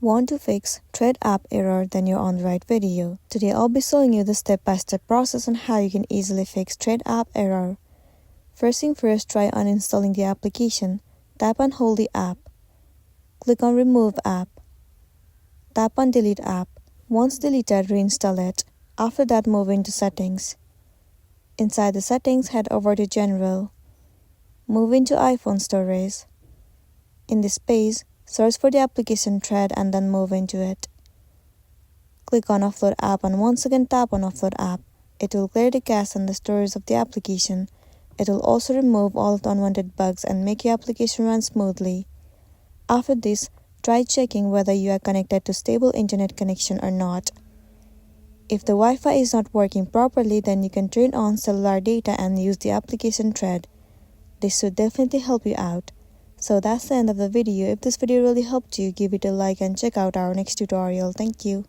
Want to fix Thread app error? Then you're on the right video. Today I'll be showing you the step-by-step process on how you can easily fix Thread app error. First thing first, try uninstalling the application. Tap and hold the app. Click on Remove App. Tap on Delete App. Once deleted, reinstall it. After that, move into Settings. Inside the settings, head over to General. Move into iPhone storage. In this page, search for the application Thread and then move into it. Click on Offload App and once again tap on Offload App. It will clear the cache and the storage of the application. It will also remove all of the unwanted bugs and make your application run smoothly. After this, try checking whether you are connected to stable internet connection or not. If the Wi-Fi is not working properly, then you can turn on cellular data and use the application Thread. This should definitely help you out. So that's the end of the video. If this video really helped you, give it a like and check out our next tutorial. Thank you.